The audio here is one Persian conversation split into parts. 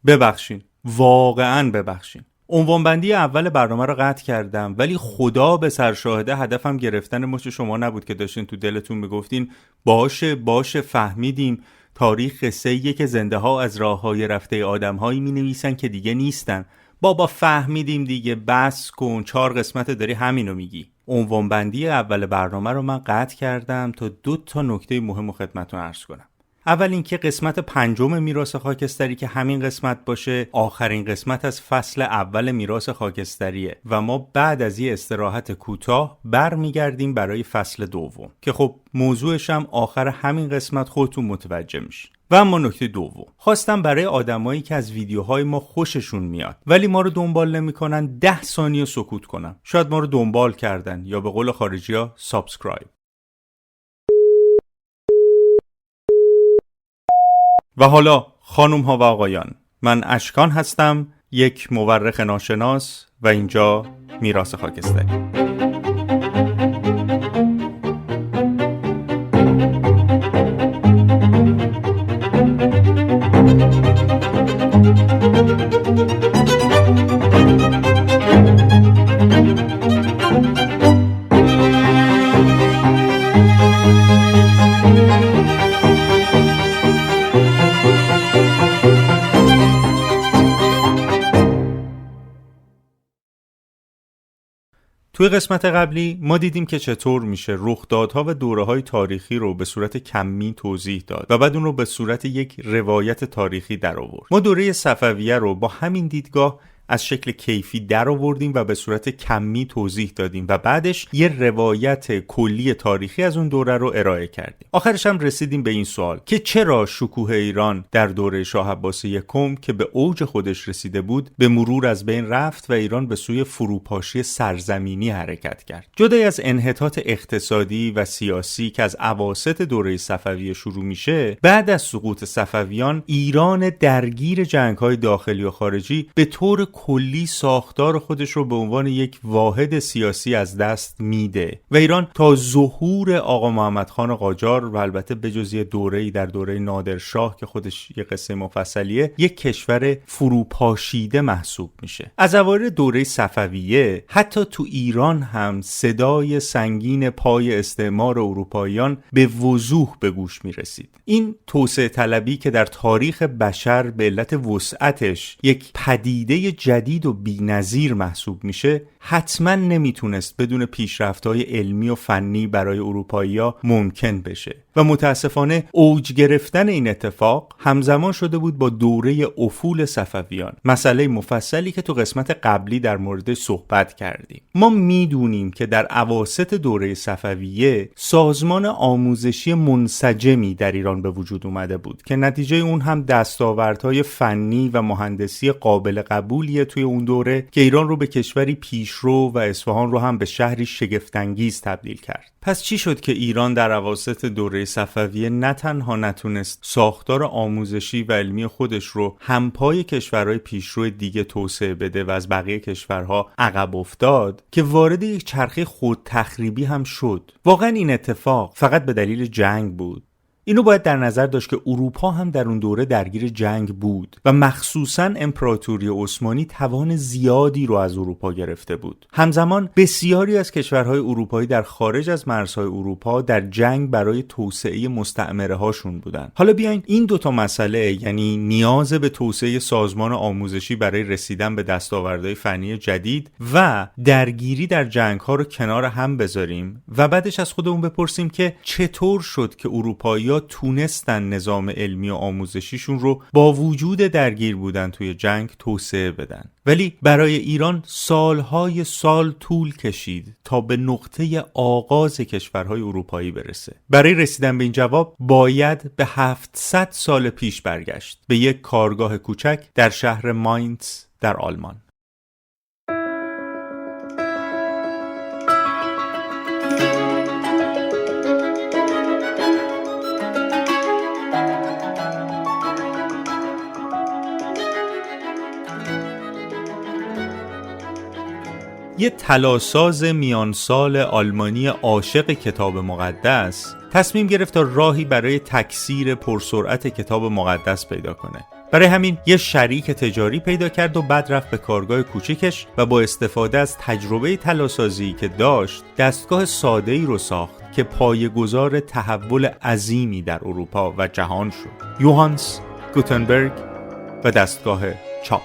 ببخشین، واقعاً ببخشین. عنوانبندی اول برنامه رو قطع کردم، ولی خدا به سرشاهده هدفم گرفتن مچ شما نبود که داشتین تو دلتون میگفتین باشه فهمیدیم تاریخ قصه‌ایه که زنده ها از راه‌های رفته آدم‌هایی می‌نویسن که دیگه نیستن. بابا فهمیدیم دیگه، بس کن، 4 قسمت داری همینو میگی. عنوانبندی اول برنامه رو من قطع کردم تا 2 نکته مهم خدمتتون عرض کنم. اول اینکه قسمت 5 میراث خاکستری که همین قسمت باشه آخرین قسمت از فصل اول میراث خاکستریه و ما بعد از یه استراحت کوتاه برمیگردیم برای فصل 2 که خب موضوعش هم آخر همین قسمت خودتون متوجه میشین. و اما نکته دوم، خواستم برای آدمایی که از ویدیوهای ما خوششون میاد ولی ما رو دنبال نمیکنن 10 ثانیه سکوت کنم. شاید ما رو دنبال کردن یا به قول خارجی‌ها سابسکرایب. و حالا خانم ها و آقایان، من اشکان هستم، یک مورخ ناشناس و اینجا میراث خاکستری. توی قسمت قبلی ما دیدیم که چطور میشه رخدادها و دوره‌های تاریخی رو به صورت کمی توضیح داد و بعد اون رو به صورت یک روایت تاریخی در آورد. ما دوره صفویه رو با همین دیدگاه از شکل کیفی در آوردیم و به صورت کمی توضیح دادیم و بعدش یه روایت کلی تاریخی از اون دوره رو ارائه کردیم. آخرش هم رسیدیم به این سوال که چرا شکوه ایران در دوره شاه عباس یکم که به اوج خودش رسیده بود به مرور از بین رفت و ایران به سوی فروپاشی سرزمینی حرکت کرد. جدای از انحطاط اقتصادی و سیاسی که از اواسط دوره صفویه شروع میشه، بعد از سقوط صفویان ایران درگیر جنگ‌های داخلی و خارجی به طور کلی ساختار خودش رو به عنوان یک واحد سیاسی از دست میده و ایران تا ظهور آقا محمد خان قاجار و البته بجز یه دوره‌ای در دوره نادرشاه که خودش یه قصه مفصلیه، یک کشور فروپاشیده محسوب میشه. از اوایل دوره صفویه حتی تو ایران هم صدای سنگین پای استعمار اروپاییان به وضوح به گوش میرسید. این توسعه طلبی که در تاریخ بشر به علت وسعتش یک پدیده جدید و بی‌نظیر محسوب میشه، حتما نمیتونست بدون پیشرفت‌های علمی و فنی برای اروپایی‌ها ممکن بشه و متاسفانه اوج گرفتن این اتفاق همزمان شده بود با دوره افول صفویان، مسئله مفصلی که تو قسمت قبلی در موردش صحبت کردیم. ما میدونیم که در اواسط دوره صفویه سازمان آموزشی منسجمی در ایران به وجود اومده بود که نتیجه اون هم دستاوردهای فنی و مهندسی قابل قبولیه توی اون دوره که ایران رو به کشوری پیشرو و اصفهان رو هم به شهری شگفت‌انگیز تبدیل کرد. پس چی شد که ایران در اواسط دوره صفویه نه تنها نتونست ساختار آموزشی و علمی خودش رو همپای کشورهای پیشرو دیگه توسعه بده و از بقیه کشورها عقب افتاد، که وارد یک چرخه خودتخریبی هم شد؟ واقعا این اتفاق فقط به دلیل جنگ بود؟ اینو باید در نظر داشت که اروپا هم در اون دوره درگیر جنگ بود و مخصوصاً امپراتوری عثمانی توان زیادی رو از اروپا گرفته بود. همزمان بسیاری از کشورهای اروپایی در خارج از مرزهای اروپا در جنگ برای توسعه مستعمره هاشون بودن. حالا بیاین این دوتا مسئله، یعنی نیاز به توسعه سازمان آموزشی برای رسیدن به دستاوردهای فنی جدید و درگیری در جنگ ها رو کنار هم بذاریم و بعدش از خودمون بپرسیم که چطور شد که اروپایی‌ها تونستن نظام علمی و آموزشیشون رو با وجود درگیر بودن توی جنگ توسعه بدن. ولی برای ایران سالهای سال طول کشید تا به نقطه آغاز کشورهای اروپایی برسه. برای رسیدن به این جواب باید به 700 سال پیش برگشت، به یک کارگاه کوچک در شهر ماینتز در آلمان. یه طلاساز میانسال آلمانی عاشق کتاب مقدس تصمیم گرفت تا راهی برای تکثیر پرسرعت کتاب مقدس پیدا کنه. برای همین یه شریک تجاری پیدا کرد و بعد رفت به کارگاه کوچیکش و با استفاده از تجربه طلاسازی که داشت دستگاه ساده‌ای رو ساخت که پایه‌گذار تحول عظیمی در اروپا و جهان شد. یوهانس گوتنبرگ و دستگاه چاپ.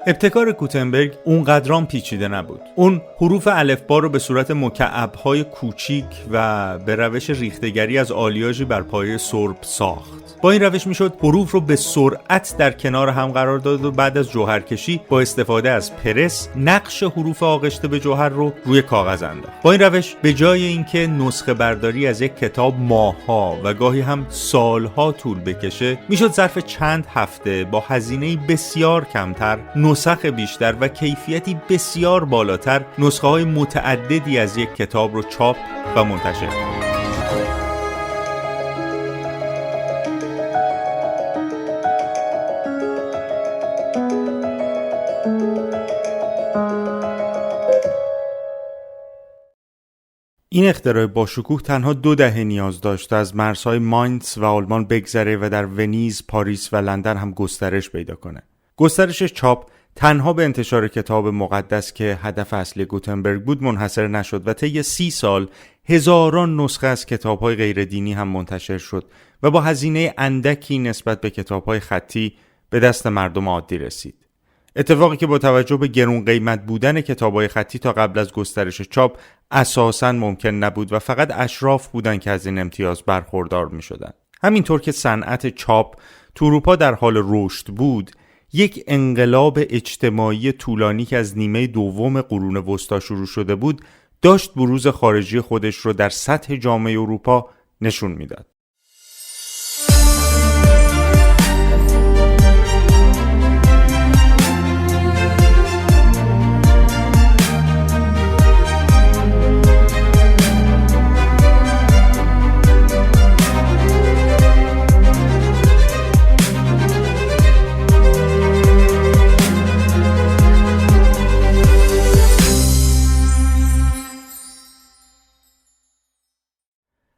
ابتکار گوتنبرگ اونقدرام پیچیده نبود. اون حروف الفبا رو به صورت مکعب‌های کوچیک و به روش ریختگری از آلیاژی بر پایه سرب ساخت. با این روش میشد حروف رو به سرعت در کنار هم قرار داد و بعد از جوهرکشی با استفاده از پرس نقش حروف آغشته به جوهر رو روی کاغذ انداخت. با این روش به جای اینکه نسخه برداری از یک کتاب ماه‌ها و گاهی هم سال‌ها طول بکشه، میشد ظرف چند هفته با هزینه‌ای بسیار کمتر، نسخ بیشتر و کیفیتی بسیار بالاتر نسخه‌های متعددی از یک کتاب رو چاپ و منتشر کرد. این اختراع با شکوه تنها 2 دهه نیاز داشت تا از مرزهای ماینتس و آلمان بگذره و در ونیز، پاریس و لندن هم گسترش پیدا کنه. گسترش چاپ تنها به انتشار کتاب مقدس که هدف اصلی گوتنبرگ بود منحصر نشد و طی 30 سال هزاران نسخه از کتاب‌های غیر دینی هم منتشر شد و با هزینه اندکی نسبت به کتاب‌های خطی به دست مردم عادی رسید. اتفاقی که با توجه به گران قیمت بودن کتاب‌های خطی تا قبل از گسترش چاپ اساساً ممکن نبود و فقط اشراف بودن که از این امتیاز برخوردار می‌شدن. همینطور که صنعت چاپ تو اروپا در حال رشد بود، یک انقلاب اجتماعی طولانی که از نیمه دوم قرون وسطا شروع شده بود، داشت بروز خارجی خودش رو در سطح جامعه اروپا نشون میداد.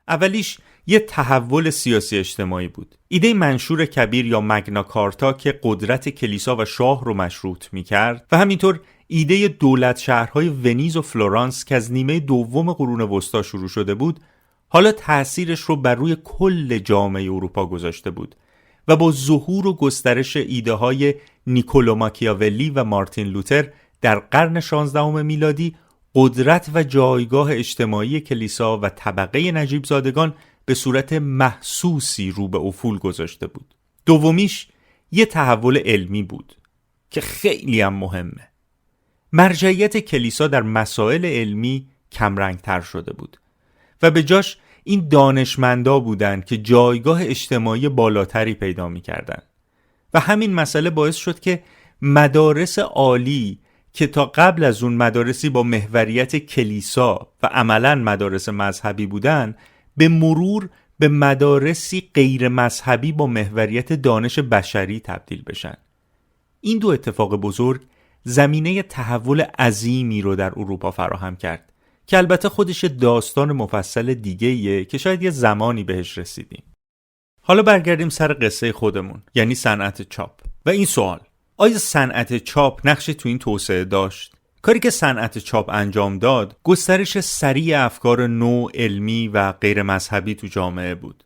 اولیش یه تحول سیاسی اجتماعی بود. ایده منشور کبیر یا مگنا کارتا که قدرت کلیسا و شاه رو مشروط می‌کرد و همینطور ایده دولت شهرهای ونیز و فلورانس که از نیمه دوم قرون وسطا شروع شده بود، حالا تأثیرش رو بر روی کل جامعه اروپا گذاشته بود و با ظهور و گسترش ایده‌های نیکولو ماکیاولی و مارتین لوتر در قرن 16 میلادی قدرت و جایگاه اجتماعی کلیسا و طبقه نجیب زادگان به صورت محسوسی رو به افول گذاشته بود. دومیش یه تحول علمی بود که خیلی هم مهمه. مرجعیت کلیسا در مسائل علمی کمرنگتر شده بود و به جاش این دانشمندا بودن که جایگاه اجتماعی بالاتری پیدا می کردن. و همین مسئله باعث شد که مدارس عالی که تا قبل از اون مدارسی با محوریت کلیسا و عملاً مدارس مذهبی بودن، به مرور به مدارسی غیر مذهبی با محوریت دانش بشری تبدیل بشن. این 2 اتفاق بزرگ زمینه تحول عظیمی رو در اروپا فراهم کرد که البته خودش داستان مفصل دیگه‌ایه که شاید یه زمانی بهش رسیدیم. حالا برگردیم سر قصه خودمون، یعنی صنعت چاپ و این سوال: آیا صنعت چاپ نقشی تو این توسعه داشت؟ کاری که صنعت چاپ انجام داد گسترش سریع افکار نو، علمی و غیر مذهبی تو جامعه بود.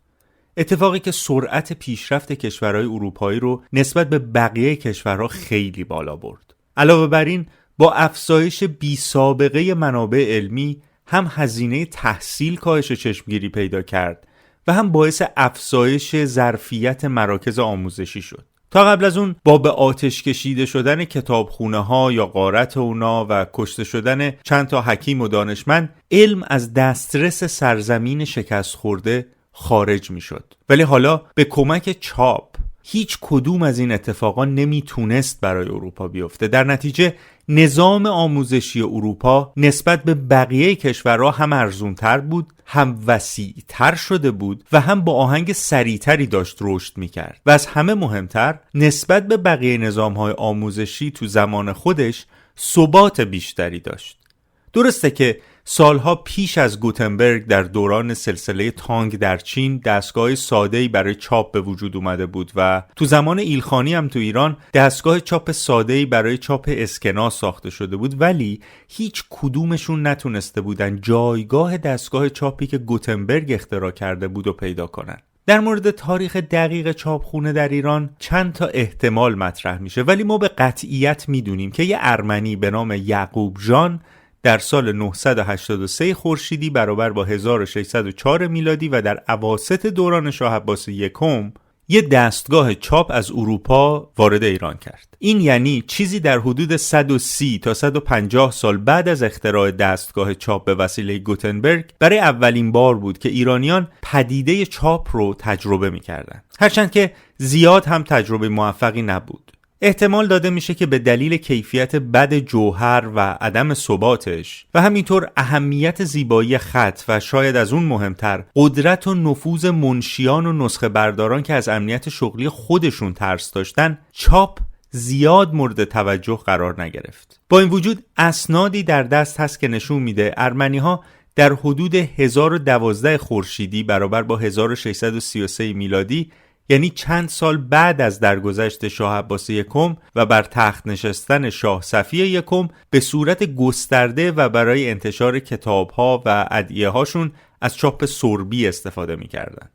اتفاقی که سرعت پیشرفت کشورهای اروپایی رو نسبت به بقیه کشورها خیلی بالا برد. علاوه بر این، با افزایش بی سابقه منابع علمی هم هزینه تحصیل کاهش چشمگیری پیدا کرد و هم باعث افزایش ظرفیت مراکز آموزشی شد. تا قبل از اون با به آتش کشیده شدن کتابخونه ها یا غارت اونا و کشته شدن چند تا حکیم و دانشمند، علم از دسترس سرزمین شکست خورده خارج می شد. ولی حالا به کمک چاپ هیچ کدوم از این اتفاقا نمیتونست برای اروپا بیفته. در نتیجه نظام آموزشی اروپا نسبت به بقیه کشورها هم ارزونتر بود، هم وسیع‌تر شده بود و هم با آهنگ سریعتری داشت رشد میکرد و از همه مهمتر نسبت به بقیه نظام‌های آموزشی تو زمان خودش ثبات بیشتری داشت. درسته که سالها پیش از گوتنبرگ در دوران سلسله تانگ در چین دستگاه ساده‌ای برای چاپ به وجود اومده بود و تو زمان ایلخانی هم تو ایران دستگاه چاپ ساده‌ای برای چاپ اسکناس ساخته شده بود، ولی هیچ کدومشون نتونسته بودن جایگاه دستگاه چاپی که گوتنبرگ اختراع کرده بود و پیدا کنن. در مورد تاریخ دقیق چاپخونه در ایران چند تا احتمال مطرح میشه، ولی ما به قطعیت میدونیم که یه ارمنی به نام یعقوب ژان در سال 983 خورشیدی برابر با 1604 میلادی و در اواسط دوران شاه عباس یکم یه دستگاه چاپ از اروپا وارد ایران کرد. این یعنی چیزی در حدود 130 تا 150 سال بعد از اختراع دستگاه چاپ به وسیله گوتنبرگ برای اولین بار بود که ایرانیان پدیده چاپ رو تجربه می‌کردند. هرچند که زیاد هم تجربه موفقی نبود. احتمال داده میشه که به دلیل کیفیت بد جوهر و عدم ثباتش و همینطور اهمیت زیبایی خط و شاید از اون مهمتر قدرت و نفوذ منشیان و نسخه برداران که از امنیت شغلی خودشون ترس داشتن، چاپ زیاد مورد توجه قرار نگرفت. با این وجود اسنادی در دست هست که نشون میده ارمنی‌ها در حدود 1012 خورشیدی برابر با 1633 میلادی، یعنی چند سال بعد از درگذشت شاه عباس یکم و بر تخت نشستن شاه صفی یکم، به صورت گسترده و برای انتشار کتاب‌ها و ادعیه‌هاشون از چاپ سربی استفاده می‌کردند.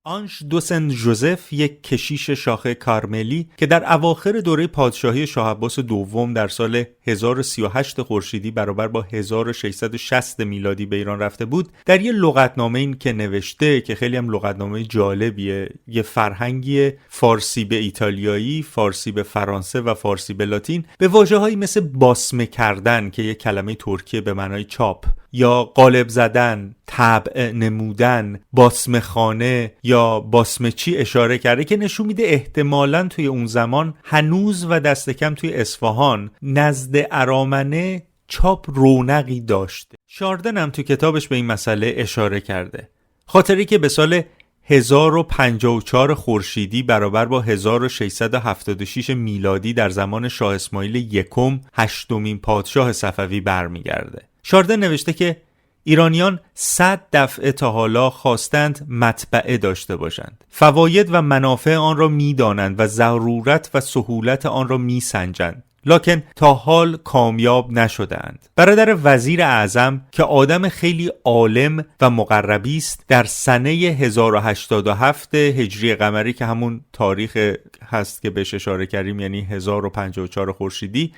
آنش دو سن ژوزف، یک کشیش شاخه کارملی که در اواخر دوره پادشاهی شاه عباس دوم در سال 1038 خورشیدی برابر با 1660 میلادی به ایران رفته بود، در یه لغتنامه این که نوشته که خیلی هم لغتنامه جالبیه، یه فرهنگی فارسی به ایتالیایی، فارسی به فرانسه و فارسی به لاتین، به واژه‌هایی مثل باسمه کردن که یک کلمه ترکیه به معنای چاپ، یا قالب زدن، طبع نمودن، باسمه خانه یا باسمه چی اشاره کرده که نشون میده احتمالاً توی اون زمان هنوز و دست کم توی اصفهان نزد ارامنه چاپ رونقی داشته. شاردن هم توی کتابش به این مسئله اشاره کرده. خاطری که به سال 1054 خورشیدی برابر با 1676 میلادی در زمان شاه اسماعیل یکم، هشتمین پادشاه صفوی برمیگرده. شاردن نوشته که ایرانیان 100 دفعه تا حالا خواستند مطبعه داشته باشند. فواید و منافع آن را می‌دانند و ضرورت و سهولت آن را می‌سنجند، لکن تا حال کامیاب نشدند. برادر وزیر اعظم که آدم خیلی عالم و مقربی است، در سنه 1087 هجری قمری که همون تاریخ هست که بهش اشاره کردیم، یعنی 1054 خورشیدی،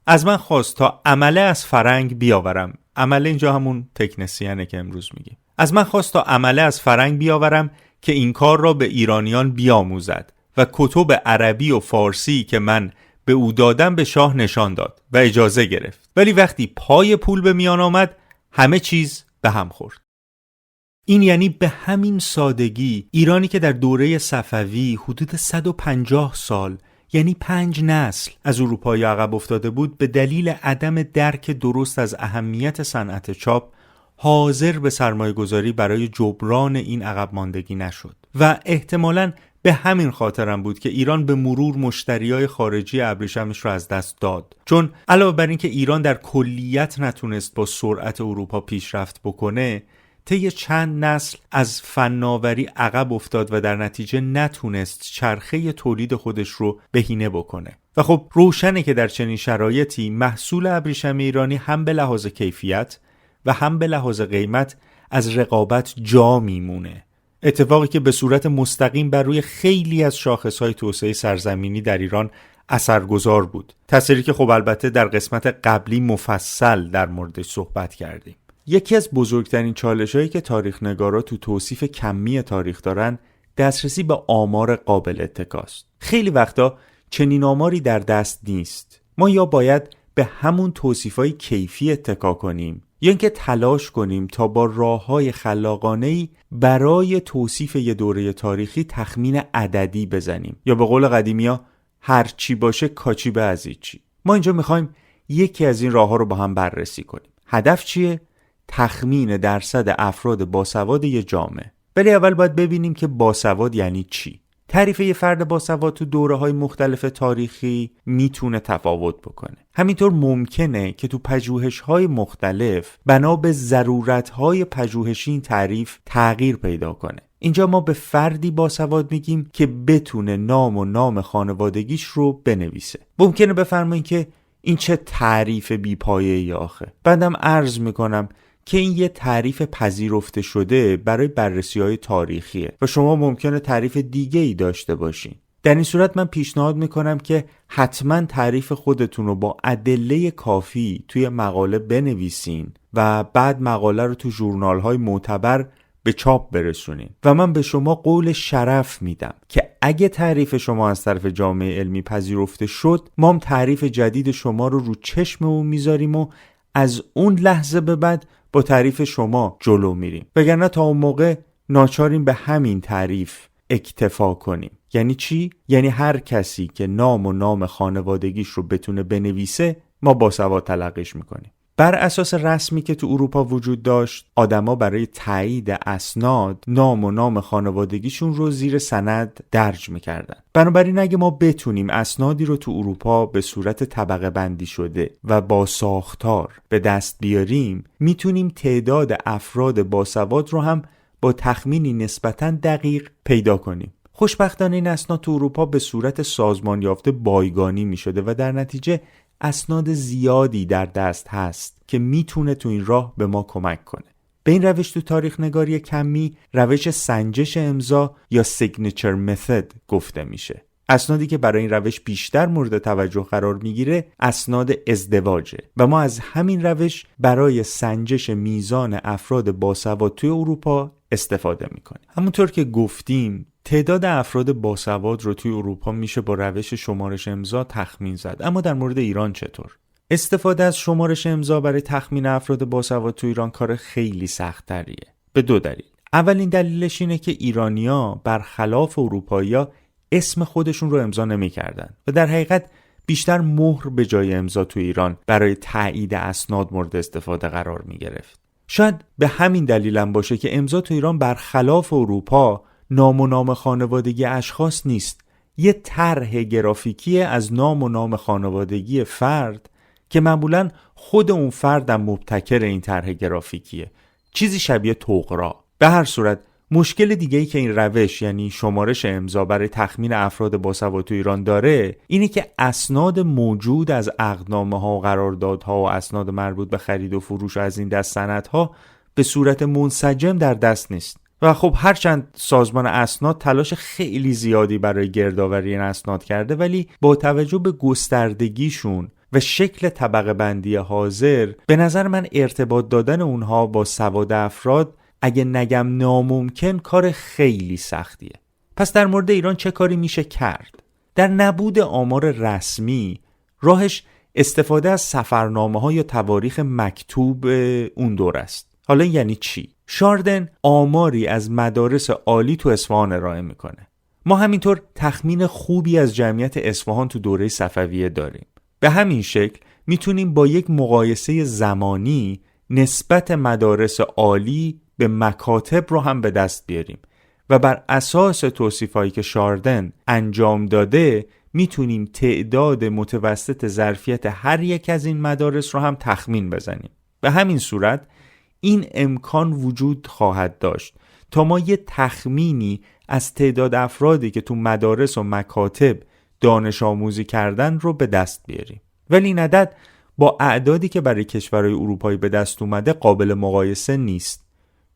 از من خواست تا عمله از فرنگ بیاورم. عمله اینجا همون تکنسیانه که امروز میگیم. از من خواست تا عمله از فرنگ بیاورم که این کار را به ایرانیان بیاموزد و کتب عربی و فارسی که من به او دادم به شاه نشان داد و اجازه گرفت. ولی وقتی پای پول به میان آمد همه چیز به هم خورد. این یعنی به همین سادگی ایرانی که در دوره صفوی حدود 150 سال، یعنی 5 نسل از اروپایی عقب افتاده بود، به دلیل عدم درک درست از اهمیت صنعت چاپ حاضر به سرمایه گذاری برای جبران این عقب ماندگی نشد و احتمالاً به همین خاطرم بود که ایران به مرور مشتریای خارجی ابریشمش رو از دست داد، چون علاوه بر این که ایران در کلیت نتونست با سرعت اروپا پیشرفت بکنه، طی چند نسل از فناوری عقب افتاد و در نتیجه نتونست چرخه تولید خودش رو بهینه بکنه. و خب روشنه که در چنین شرایطی محصول ابریشم ایرانی هم به لحاظ کیفیت و هم به لحاظ قیمت از رقابت جا میمونه. اتفاقی که به صورت مستقیم بر روی خیلی از شاخصهای توسعه سرزمینی در ایران اثرگذار بود. تأثیری که خب البته در قسمت قبلی مفصل در موردش صحبت کردیم. یکی از بزرگترین چالش‌هایی که تاریخ نگارا تو توصیف کمی تاریخ دارن، دسترسی به آمار قابل اتکاست. خیلی وقتا چنین آماری در دست نیست. ما یا باید به همون توصیفای کیفی اتکا کنیم یا اینکه تلاش کنیم تا با راه‌های خلاقانه‌ای برای توصیف یه دوره تاریخی تخمین عددی بزنیم، یا به قول قدیمی‌ها هر چی باشه کاچی به از چی. ما اینجا می‌خوایم یکی از این راه‌ها رو با هم بررسی کنیم. هدف چیه؟ تخمین درصد افراد باسواد یه جامعه. ولی اول باید ببینیم که باسواد یعنی چی. تعریف یه فرد باسواد تو دوره‌های مختلف تاریخی میتونه تفاوت بکنه. همینطور ممکنه که تو پژوهش‌های مختلف بنا به ضرورت‌های پژوهشی این تعریف تغییر پیدا کنه. اینجا ما به فردی باسواد میگیم که بتونه نام و نام خانوادگیش رو بنویسه. ممکنه بفرمایید که این چه تعریف بی‌پایه‌ای آخه. بعدم عرض میکنم که این یه تعریف پذیرفته شده برای بررسی‌های تاریخیه و شما ممکنه تعریف دیگه‌ای داشته باشین. در این صورت من پیشنهاد میکنم که حتما تعریف خودتون رو با ادله کافی توی مقاله بنویسین و بعد مقاله رو تو ژورنال‌های معتبر به چاپ برسونین و من به شما قول شرف میدم که اگه تعریف شما از طرف جامعه علمی پذیرفته شد، ما هم تعریف جدید شما رو چشممون میذاریم و از اون لحظه به بعد با تعریف شما جلو میریم. وگرنه تا اون موقع ناچاریم به همین تعریف اکتفا کنیم. یعنی چی؟ یعنی هر کسی که نام و نام خانوادگیش رو بتونه بنویسه ما باسواد تلقیش میکنیم. بر اساس رسمی که تو اروپا وجود داشت، آدما برای تایید اسناد نام و نام خانوادگیشون رو زیر سند درج میکردن. بنابراین اگه ما بتونیم اسنادی رو تو اروپا به صورت طبقه بندی شده و با ساختار به دست بیاریم، میتونیم تعداد افراد باسواد رو هم با تخمینی نسبتاً دقیق پیدا کنیم. خوشبختانه این اسناد تو اروپا به صورت سازمان یافته بایگانی میشده و در نتیجه اسناد زیادی در دست هست که میتونه تو این راه به ما کمک کنه. به این روش تو تاریخ نگاری کمی روش سنجش امضا یا سیگنچر متد گفته میشه. اسنادی که برای این روش بیشتر مورد توجه قرار میگیره اسناد ازدواجه و ما از همین روش برای سنجش میزان افراد باسواد توی اروپا استفاده میکنیم. همونطور که گفتیم تعداد افراد باسواد رو توی اروپا میشه با روش شمارش امضا تخمین زد. اما در مورد ایران چطور؟ استفاده از شمارش امضا برای تخمین افراد باسواد توی ایران کار خیلی سخت‌تریه. به دو دلیل. اولین دلیلش اینه که ایرانی‌ها برخلاف اروپایی‌ها اسم خودشون رو امضا نمی‌کردن و در حقیقت بیشتر مهر به جای امضا توی ایران برای تایید اسناد مورد استفاده قرار می‌گرفت. شاید به همین دلیلم باشه که امضا توی ایران برخلاف اروپا نام و نام خانوادگی اشخاص نیست، یه طرح گرافیکی از نام و نام خانوادگی فرد که معمولاً خود اون فردم مبتکر این طرح گرافیکیه، چیزی شبیه طغرا. به هر صورت مشکل دیگه‌ای که این روش یعنی شمارش امضا برای تخمین افراد باسواد تو ایران داره اینه که اسناد موجود از عقدنامه‌ها و قراردادها و اسناد مربوط به خرید و فروش از این دست سندها به صورت منسجم در دست نیست. و خب هرچند سازمان اسناد تلاش خیلی زیادی برای گردآوری این اسناد کرده، ولی با توجه به گستردگیشون و شکل طبقه بندی حاضر به نظر من ارتباط دادن اونها با سواد افراد اگه نگم ناممکن کار خیلی سختیه. پس در مورد ایران چه کاری میشه کرد؟ در نبود آمار رسمی راهش استفاده از سفرنامه‌ها یا تواریخ مکتوب اون دور است. حالا یعنی چی؟ شاردن آماری از مدارس عالی تو اصفهان ارائه میکنه. ما همینطور تخمین خوبی از جمعیت اصفهان تو دوره صفویه داریم. به همین شکل میتونیم با یک مقایسه زمانی نسبت مدارس عالی به مکاتب رو هم به دست بیاریم و بر اساس توصیفایی که شاردن انجام داده میتونیم تعداد متوسط ظرفیت هر یک از این مدارس رو هم تخمین بزنیم. به همین صورت این امکان وجود خواهد داشت تا ما یه تخمینی از تعداد افرادی که تو مدارس و مکاتب دانش آموزی کردن رو به دست بیاریم. ولی این عدد با اعدادی که برای کشورهای اروپایی به دست اومده قابل مقایسه نیست.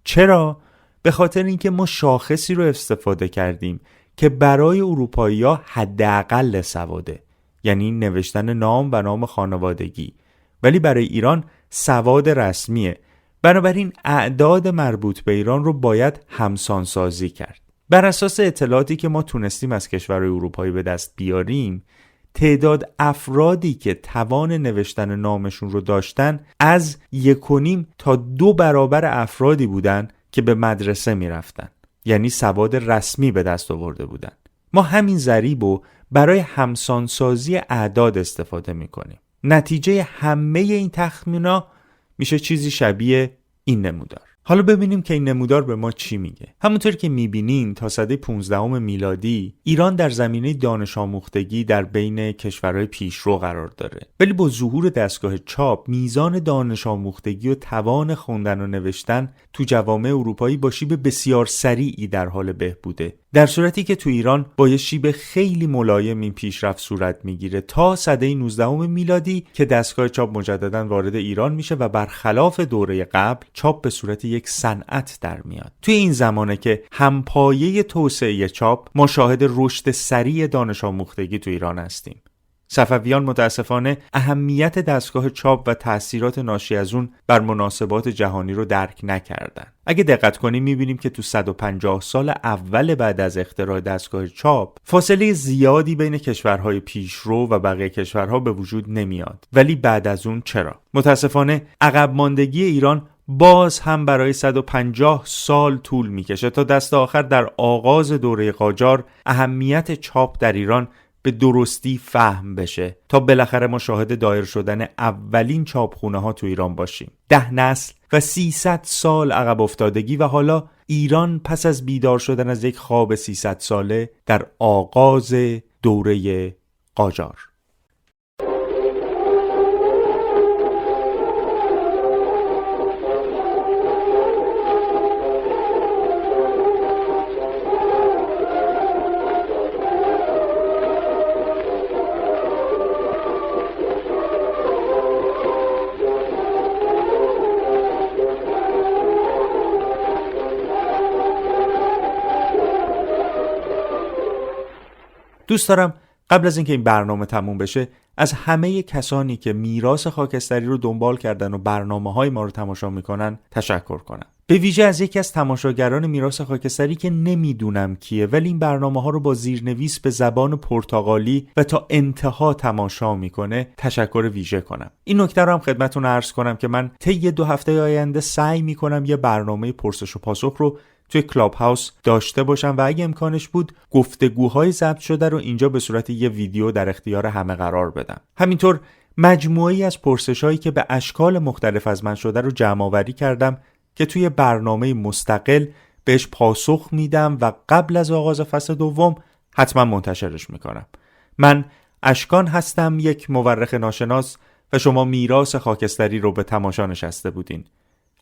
چرا؟ به خاطر اینکه ما شاخصی رو استفاده کردیم که برای اروپایی‌ها حداقل سواده، یعنی نوشتن نام و نام خانوادگی، ولی برای ایران سواد رسمیه. بنابراین اعداد مربوط به ایران رو باید همسان سازی کرد. بر اساس اطلاعاتی که ما تونستیم از کشورهای اروپایی به دست بیاریم، تعداد افرادی که توان نوشتن نامشون رو داشتن از 1.5 تا 2 برابر افرادی بودن که به مدرسه میرفتن، یعنی سواد رسمی به دست آورده بودن. ما همین ضریب رو برای همسانسازی اعداد استفاده میکنیم. نتیجه همه این تخمینا میشه چیزی شبیه این نمودار. حالا ببینیم که این نمودار به ما چی میگه. همونطور که میبینین تا سده 15 میلادی ایران در زمینه دانش آموختگی در بین کشورهای پیشرو قرار داره. ولی با ظهور دستگاه چاپ میزان دانش آموختگی و توان خوندن و نوشتن تو جوامع اروپایی با شیب بسیار سریعی در حال بهبوده. در صورتی که تو ایران با یه شیب خیلی ملایم این پیشرفت صورت میگیره تا سده 19 میلادی که دستگاه چاپ مجددا وارد ایران میشه و برخلاف دوره قبل چاپ به صورت یک صنعت در میاد. توی این زمانه که همپایه توسعه چاپ ما شاهد رشد سریع دانش آموختگی تو ایران هستیم. صفویان متاسفانه اهمیت دستگاه چاپ و تأثیرات ناشی از اون بر مناسبات جهانی رو درک نکردن. اگه دقت کنیم میبینیم که تو 150 سال اول بعد از اختراع دستگاه چاپ فاصله زیادی بین کشورهای پیشرو و بقیه کشورها به وجود نمیاد. ولی بعد از اون چرا؟ متاسفانه عقب ماندگی ایران باز هم برای 150 سال طول میکشه تا دست آخر در آغاز دوره قاجار اهمیت چاپ در ایران به درستی فهم بشه تا بالاخره ما شاهد دایر شدن اولین چاپخونه ها تو ایران باشیم. 10 نسل و 300 سال عقب افتادگی و حالا ایران پس از بیدار شدن از یک خواب 300 ساله در آغاز دوره قاجار. دوست دارم قبل از اینکه این برنامه تموم بشه از همه کسانی که میراث خاکستری رو دنبال کردن و برنامه‌های ما رو تماشا میکنن تشکر کنم. به ویژه از یکی از تماشاگران میراث خاکستری که نمیدونم کیه ولی این برنامه‌ها رو با زیرنویس به زبان پرتغالی و تا انتها تماشا میکنه تشکر ویژه کنم. این نکته رو هم خدمتتون عرض کنم که من طی 2 هفته آینده سعی میکنم یه برنامه پرسش و پاسخ رو توی کلاب هاوس داشته باشم و اگه امکانش بود گفتگوهای ضبط شده رو اینجا به صورت یه ویدیو در اختیار همه قرار بدم. همینطور مجموعه‌ای از پرسش‌هایی که به اشکال مختلف از من شده رو جمع‌آوری کردم که توی برنامه مستقل بهش پاسخ میدم و قبل از آغاز فصل دوم حتما منتشرش میکنم. من اشکان هستم، یک مورخ ناشناس و شما میراث خاکستری رو به تماشا نشسته بودین.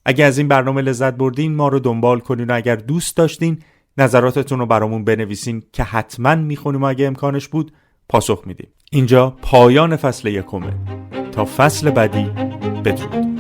اگه از این برنامه لذت بردین ما رو دنبال کنین و اگر دوست داشتین نظراتتون رو برامون بنویسین که حتما میخونیم و اگه امکانش بود پاسخ میدیم. اینجا پایان فصل 1. تا فصل بعدی بدرود.